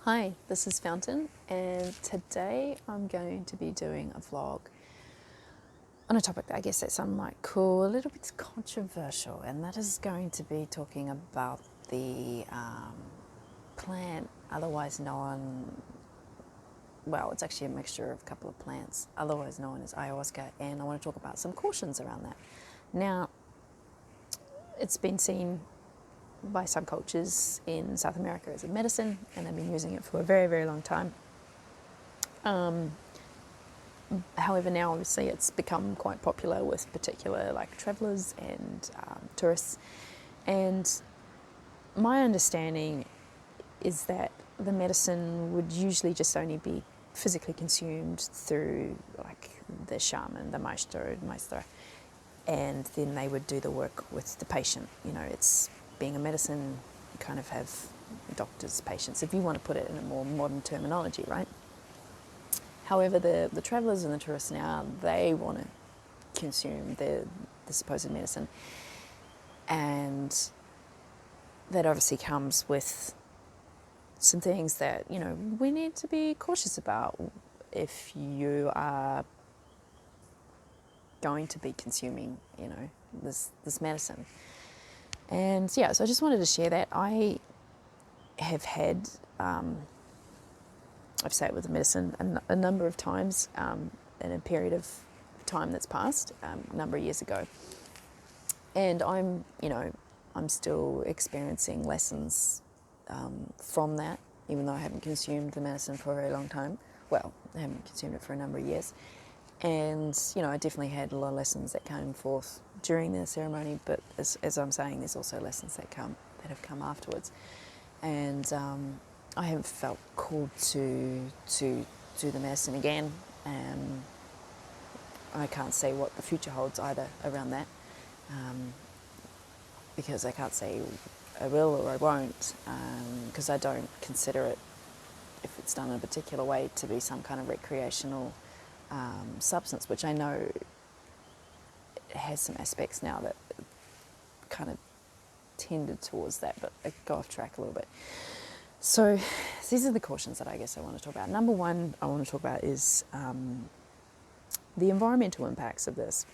Hi, this is Fountain, and today I'm going to be doing a vlog on a topic that I guess that some might call a little bit controversial, and that is going to be talking about the plant, otherwise known, well, it's actually a mixture of a couple of plants, otherwise known as ayahuasca, and I want to talk about some cautions around that. Now, it's been seen by some cultures in South America as a medicine, and they've been using it for a very, very long time. However, now obviously it's become quite popular with particular like travellers and tourists. And my understanding is that the medicine would usually just only be physically consumed through like the shaman, the maestro, and then they would do the work with the patient. You know, it's being a medicine, you kind of have doctors, patients, if you want to put it in a more modern terminology, right? However, the travellers and the tourists now, they want to consume the supposed medicine. And that obviously comes with some things that, you know, we need to be cautious about if you are going to be consuming, you know, this medicine. And yeah, so I just wanted to share that. I have had, I've sat with the medicine a number of times in a period of time that's passed, a number of years ago. And I'm still experiencing lessons from that, even though I haven't consumed the medicine for a very long time. Well, I haven't consumed it for a number of years. And, you know, I definitely had a lot of lessons that came forth during the ceremony, but as I'm saying, there's also lessons that have come afterwards. And I haven't felt called to do the medicine again. I can't say what the future holds either around that, because I can't say I will or I won't, because I don't consider it, if it's done in a particular way, to be some kind of recreational substance, which I know has some aspects now that kind of tended towards that, but I go off track a little bit. So these are the cautions that I guess I want to talk about. Number one I want to talk about is the environmental impacts of this.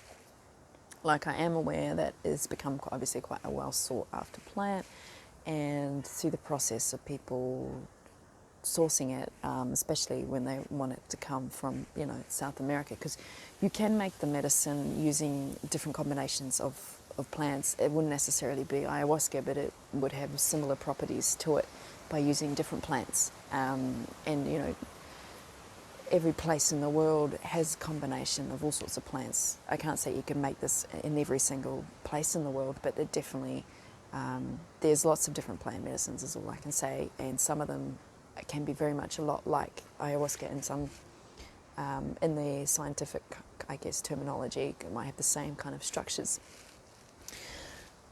Like, I am aware that it's become obviously quite a well sought after plant, and through the process of people sourcing it, especially when they want it to come from, you know, South America, because you can make the medicine using different combinations of plants. It wouldn't necessarily be ayahuasca, but it would have similar properties to it by using different plants. And, you know, every place in the world has a combination of all sorts of plants. I can't say you can make this in every single place in the world, but it definitely, there's lots of different plant medicines is all I can say, and some of them can be very much a lot like ayahuasca, and some, in the scientific, I guess, terminology, it might have the same kind of structures.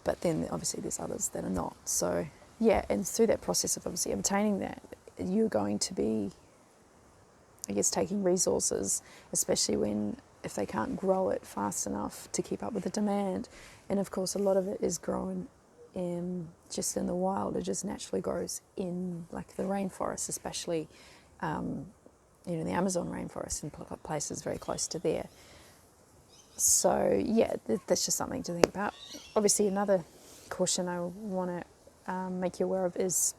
But then obviously there's others that are not. So yeah, and through that process of obviously obtaining that, you're going to be, I guess, taking resources, especially if they can't grow it fast enough to keep up with the demand. And of course a lot of it is grown just in the wild. It just naturally grows in like the rainforest, especially you know, the Amazon rainforest and places very close to there. So yeah, that's just something to think about. Obviously another caution I want to make you aware of is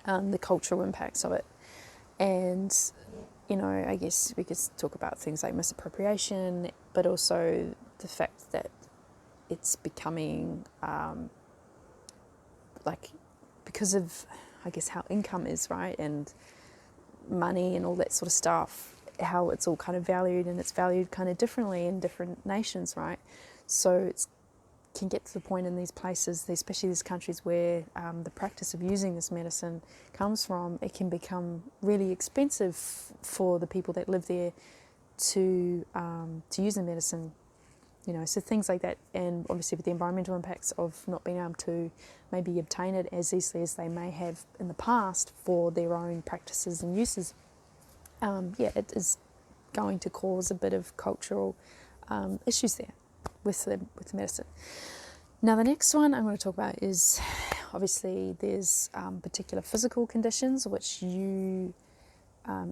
the cultural impacts of it. And, you know, I guess we could talk about things like misappropriation, but also the fact that it's becoming, like, because of, I guess, how income is, right, and money and all that sort of stuff, how it's all kind of valued, and it's valued kind of differently in different nations, right? So it can get to the point in these places, especially these countries where the practice of using this medicine comes from, it can become really expensive for the people that live there to use the medicine, you know, so things like that. And obviously with the environmental impacts of not being able to maybe obtain it as easily as they may have in the past for their own practices and uses, yeah, it is going to cause a bit of cultural issues there with the medicine. Now the next one I'm going to talk about is obviously there's particular physical conditions which you,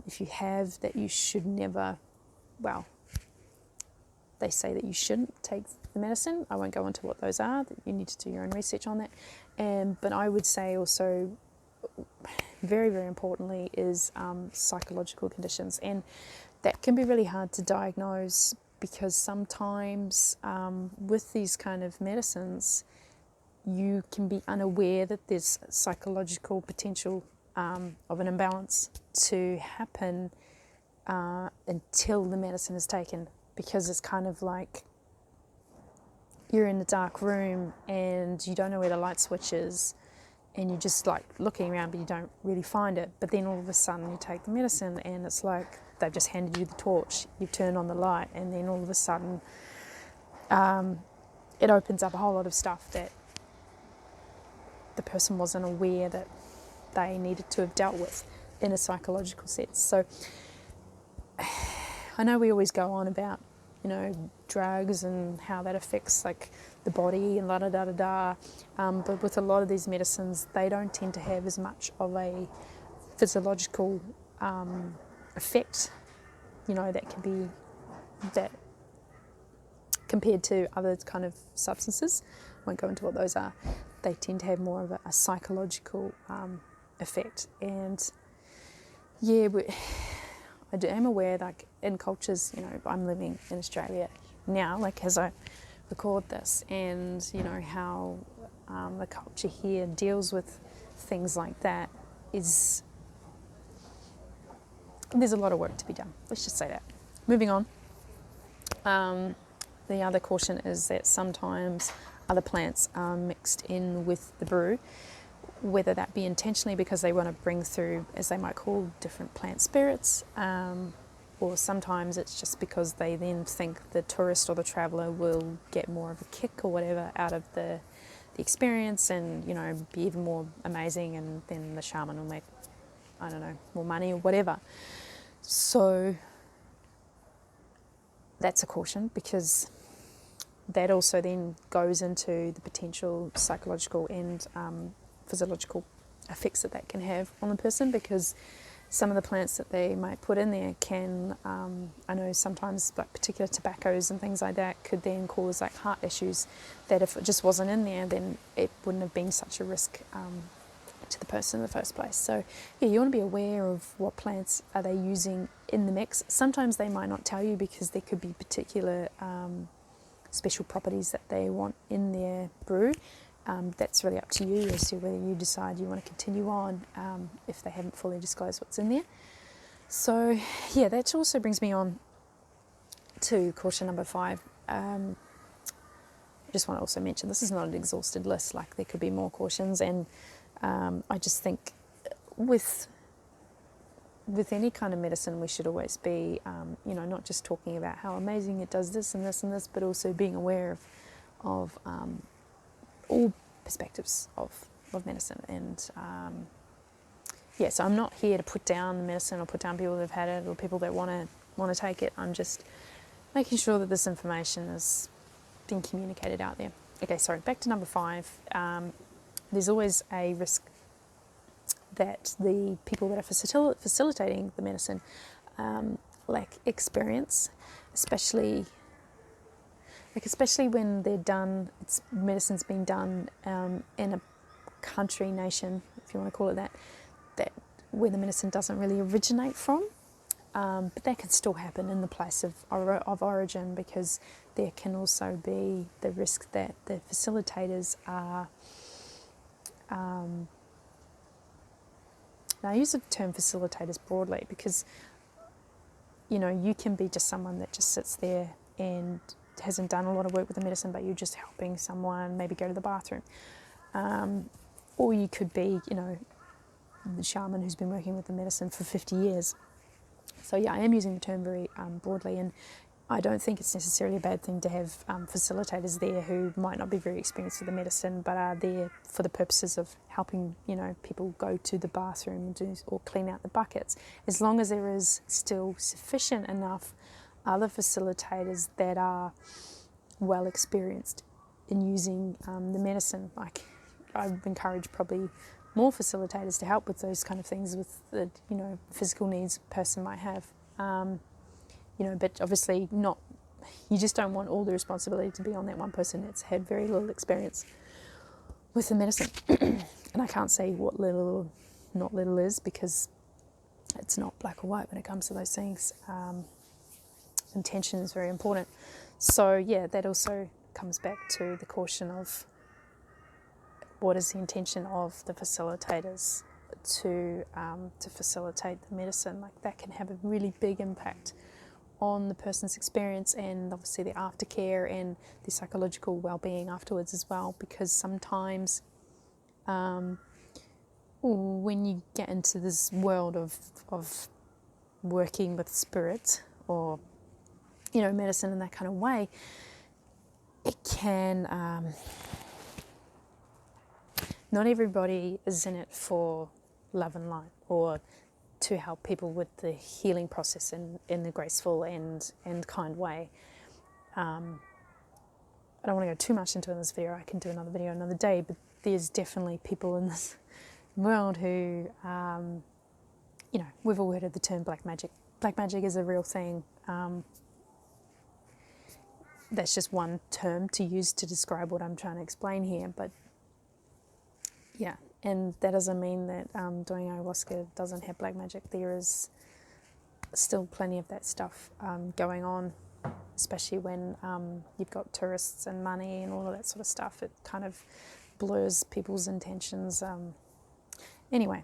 if you have, that you should never, well, they say that you shouldn't take the medicine. I won't go into what those are, that you need to do your own research on that. But I would say also, very, very importantly, is psychological conditions. And that can be really hard to diagnose, because sometimes with these kind of medicines, you can be unaware that there's psychological potential of an imbalance to happen until the medicine is taken, because it's kind of like you're in a dark room and you don't know where the light switch is, and you're just like looking around but you don't really find it. But then all of a sudden you take the medicine and it's like they've just handed you the torch, you turn on the light, and then all of a sudden it opens up a whole lot of stuff that the person wasn't aware that they needed to have dealt with in a psychological sense. So I know we always go on about, you know, drugs and how that affects like the body and but with a lot of these medicines, they don't tend to have as much of a physiological effect, you know, that can be that compared to other kind of substances. I won't go into what those are. They tend to have more of a psychological effect. And yeah, I am aware, like in cultures, you know, I'm living in Australia now, like as I record this, and you know how the culture here deals with things like that is, there's a lot of work to be done. Let's just say that. Moving on. The other caution is that sometimes other plants are mixed in with the brew, whether that be intentionally because they want to bring through, as they might call, different plant spirits, or sometimes it's just because they then think the tourist or the traveller will get more of a kick or whatever out of the experience, and you know, be even more amazing, and then the shaman will make, I don't know, more money or whatever. So that's a caution, because that also then goes into the potential psychological and physiological effects that can have on a person, because some of the plants that they might put in there can, I know sometimes like particular tobaccos and things like that could then cause like heart issues, that if it just wasn't in there, then it wouldn't have been such a risk to the person in the first place. So yeah, you want to be aware of what plants are they using in the mix. Sometimes they might not tell you, because there could be particular special properties that they want in their brew. That's really up to you as to whether you decide you want to continue on if they haven't fully disclosed what's in there. So yeah, that also brings me on to caution number 5. I just want to also mention this is not an exhausted list, like there could be more cautions, and I just think with any kind of medicine we should always be you know, not just talking about how amazing it does this and this and this, but also being aware of all perspectives of medicine. And yeah, so I'm not here to put down the medicine or put down people that have had it or people that want to take it. I'm just making sure that this information is being communicated out there. Okay, sorry, back to number 5. There's always a risk that the people that are facilitating the medicine lack experience, especially when they're done, medicine's been done in a country, nation, if you want to call it that where the medicine doesn't really originate from. But that can still happen in the place of origin, because there can also be the risk that the facilitators are, now I use the term facilitators broadly, because you know, you can be just someone that just sits there and hasn't done a lot of work with the medicine, but you're just helping someone maybe go to the bathroom. Or you could be, you know, the shaman who's been working with the medicine for 50 years. So yeah, I am using the term very broadly, and I don't think it's necessarily a bad thing to have facilitators there who might not be very experienced with the medicine, but are there for the purposes of helping, you know, people go to the bathroom or clean out the buckets, as long as there is still sufficient enough other facilitators that are well experienced in using the medicine. Like, I've encouraged probably more facilitators to help with those kind of things with the, you know, physical needs a person might have. You know, but obviously not, you just don't want all the responsibility to be on that one person that's had very little experience with the medicine. And I can't say what little or not little is, because it's not black or white when it comes to those things. Intention is very important. So yeah, that also comes back to the caution of what is the intention of the facilitators to facilitate the medicine. Like, that can have a really big impact on the person's experience, and obviously the aftercare and the psychological well-being afterwards as well, because sometimes when you get into this world of working with spirit, or, you know, medicine in that kind of way, it can, not everybody is in it for love and light, or to help people with the healing process in a graceful and kind way. I don't want to go too much into this video. I can do another video another day, but there's definitely people in this world who, you know, we've all heard of the term black magic. Black magic is a real thing. That's just one term to use to describe what I'm trying to explain here, but yeah, and that doesn't mean that doing ayahuasca doesn't have black magic. There is still plenty of that stuff going on, especially when you've got tourists and money and all of that sort of stuff. It kind of blurs people's intentions. Anyway,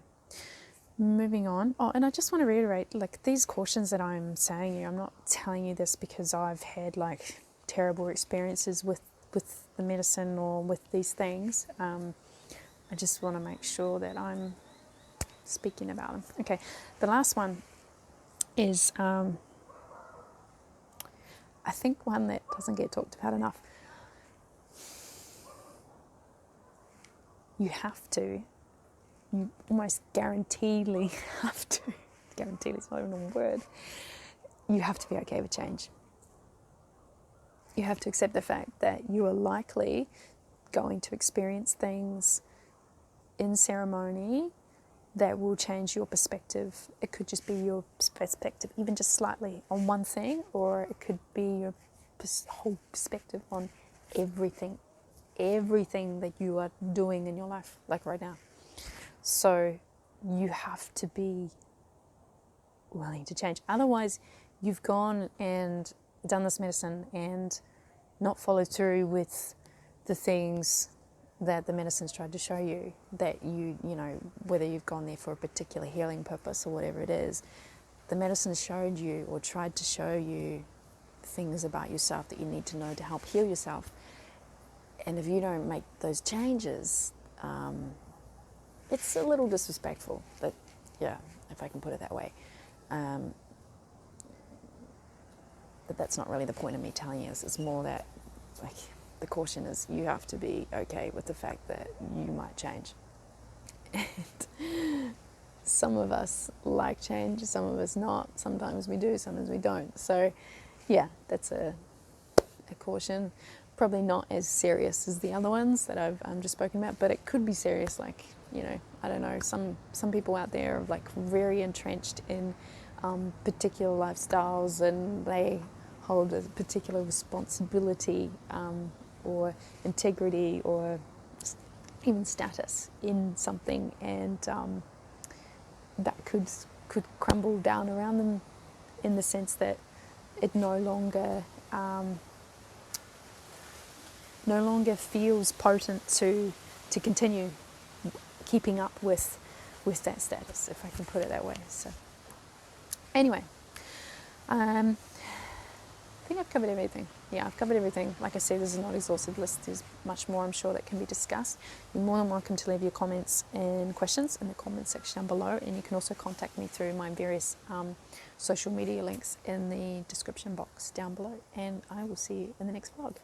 moving on. Oh, and I just want to reiterate, like, these cautions that I'm saying you, I'm not telling you this because I've had like terrible experiences with the medicine or with these things. I just want to make sure that I'm speaking about them. Okay, the last one is, I think, one that doesn't get talked about enough. You almost guaranteedly have to, guaranteed is not even a word, you have to be okay with change. You have to accept the fact that you are likely going to experience things in ceremony that will change your perspective. It could just be your perspective, even just slightly, on one thing, or it could be your whole perspective on everything that you are doing in your life, like right now. So you have to be willing to change. Otherwise, you've gone and done this medicine and not followed through with the things that the medicine's tried to show you, that you know, whether you've gone there for a particular healing purpose or whatever it is, the medicine showed you or tried to show you things about yourself that you need to know to help heal yourself. And if you don't make those changes, it's a little disrespectful, but yeah, if I can put it that way. But that's not really the point of me telling you this. It's more that, like, the caution is you have to be okay with the fact that you might change. And some of us like change, some of us not. Sometimes we do, sometimes we don't. So yeah, that's a caution. Probably not as serious as the other ones that I've just spoken about, but it could be serious. Like, you know, I don't know, some people out there are like very entrenched in particular lifestyles, and they hold a particular responsibility or integrity or even status in something, and that could crumble down around them, in the sense that it no longer feels potent to continue keeping up with that status, if I can put it that way. So anyway, I think I've covered everything. Yeah, I've covered everything. Like I said, this is not an exhaustive list. There's much more, I'm sure, that can be discussed. You're more than welcome to leave your comments and questions in the comments section down below, and you can also contact me through my various social media links in the description box down below, and I will see you in the next vlog.